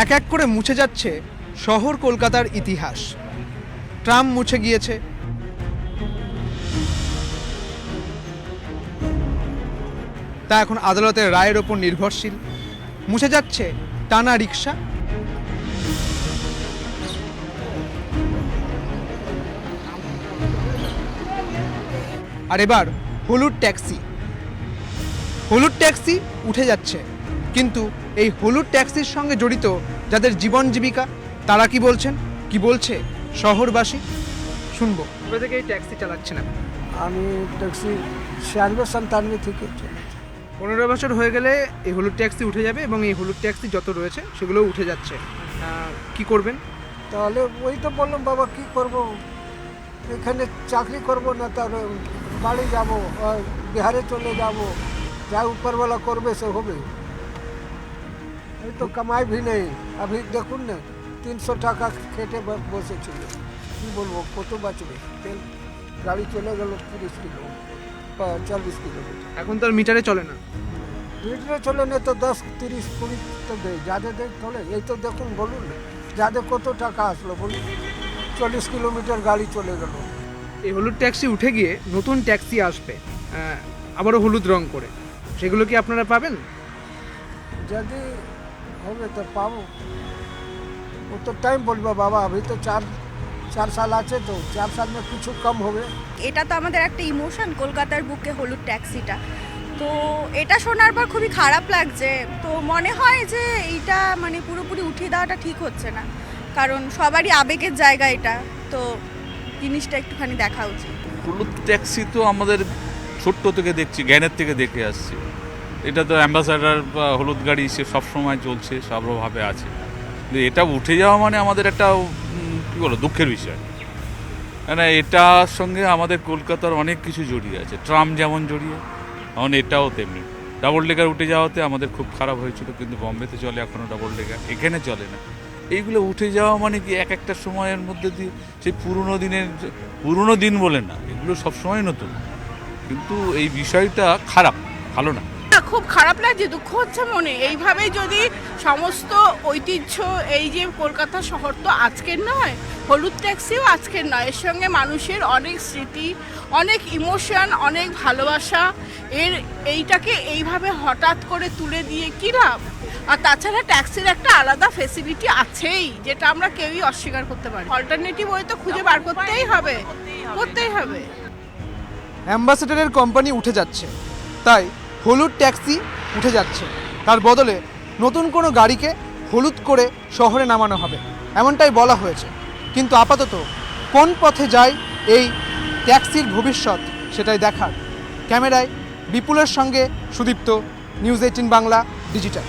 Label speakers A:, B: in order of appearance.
A: এক এক করে মুছে যাচ্ছে শহর কলকাতার ইতিহাস। ট্রাম মুছে গিয়েছে, তা এখন আদালতের রায়ের ওপর নির্ভরশীল। মুছে যাচ্ছে টানা রিক্সা, আর এবার হলুদ ট্যাক্সি। হলুদ ট্যাক্সি উঠে যাচ্ছে, কিন্তু এই হলুদ ট্যাক্সির সঙ্গে জড়িত যাদের জীবন জীবিকা তারা কি বলছেন, কি বলছে শহরবাসী, শুনবো। কবে থেকে এই ট্যাক্সি চালাচ্ছেন আপনি?
B: আমি ট্যাক্সি 96-97 থেকে চলেছি।
A: 15 বছর হয়ে গেলে এই হলুদ ট্যাক্সি উঠে যাবে এবং এই হলুদ ট্যাক্সি যত রয়েছে সেগুলো উঠে যাচ্ছে, কি করবেন?
B: তাহলে ওই তো বললাম বাবা কি করব, এখানে চাকরি করব না, তাহলে বাড়ি যাব, বিহারে চলে যাব, যা উপরওয়ালা করবে সে হবে। এই তো কামাই ভি নেই, अभी দেখুন না 300 টাকা খেটে বসেছিল, কি বলবো কত বাঁচবে তেল, গাড়ি চলে গেল 30 কিলো 40 কিলোমিটার।
A: এখন তো আর মিটারে চলে না।
B: মিটারে চলে না তো 10, 30, 20 তো দেয়, যাদের দেয় চলে। এই তো দেখুন, বলুন না যাদের কত টাকা আসলো বলুন, 40 কিলোমিটার গাড়ি চলে গেল।
A: এই হলুদ ট্যাক্সি উঠে গিয়ে নতুন ট্যাক্সি আসবে, আবারও হলুদ রং করে, সেগুলো কি আপনারা পাবেন?
B: যদি হবে তো পাবো, ও তো টাইম বলবো বাবা, अभी তো 4 সাল আছে, তো 4 সাল में কিছু কম হবে।
C: এটা তো আমাদের একটা ইমোশন, কলকাতার বুকে হলুদ ট্যাক্সিটা। তো এটা শোনার পর খুবই খারাপ লাগছে। তো মনে হয় যে এইটা মানে পুরোপুরি উঠিয়ে দেওয়াটা ঠিক হচ্ছে না, কারণ সবারই আবেগের জায়গা এটা, তো জিনিসটা একটুখানি দেখা উচিত।
D: হলুদ ট্যাক্সি তো আমাদের ছোট্ট থেকে দেখছি, জ্ঞানের থেকে দেখে আসছি। এটা তো অ্যাম্বাসাডার বা হলুদ গাড়ি সে সবসময় চলছে, সর্বভাবে আছে। কিন্তু এটা উঠে যাওয়া মানে আমাদের একটা কী বলো দুঃখের বিষয়, মানে এটার সঙ্গে আমাদের কলকাতার অনেক কিছু জড়িয়ে আছে। ট্রাম যেমন জড়িয়ে, এখন এটাও তেমনি। ডাবল ডেকার উঠে যাওয়াতে আমাদের খুব খারাপ হয়েছিল, কিন্তু বম্বেতে চলে এখনও ডাবল ডেকার, এখানে চলে না। এইগুলো উঠে যাওয়া মানে কি এক একটা সময়ের মধ্যে দিয়ে সেই পুরনো দিন বলে না, এগুলো সবসময় নতুন, কিন্তু এই বিষয়টা খারাপ, ভালো না।
E: খুব খারাপ লাগছে, দুঃখ হচ্ছে মনে। এইভাবে যদি সমস্ত ঐতিহ্য, এই যে কলকাতা শহর তো আজকের নয়, হলুদ ট্যাক্সিও আজকের নয়, এর সঙ্গে মানুষের অনেক স্মৃতি, অনেক ইমোশন, অনেক ভালোবাসা, এইটাকে এইভাবে হঠাৎ করে তুলে দিয়ে কী লাভ? আর তাছাড়া ট্যাক্সির একটা আলাদা ফেসিলিটি আছেই, যেটা আমরা কেউই অস্বীকার করতে পারি। অল্টারনেটিভ ওই তো খুঁজে বার করতেই হবে।
A: অ্যাম্বাসেডারের কোম্পানি উঠে যাচ্ছে, তাই হলুদ ট্যাক্সি উঠে যাচ্ছে, তার বদলে নতুন কোনো গাড়িকে হলুদ করে শহরে নামানো হবে, এমনটাই বলা হয়েছে। কিন্তু আপাতত কোন পথে যায় এই ট্যাক্সির ভবিষ্যৎ, সেটাই দেখার। ক্যামেরায় বিপুলের সঙ্গে সুদীপ্ত, নিউজ 18 বাংলা ডিজিটাল।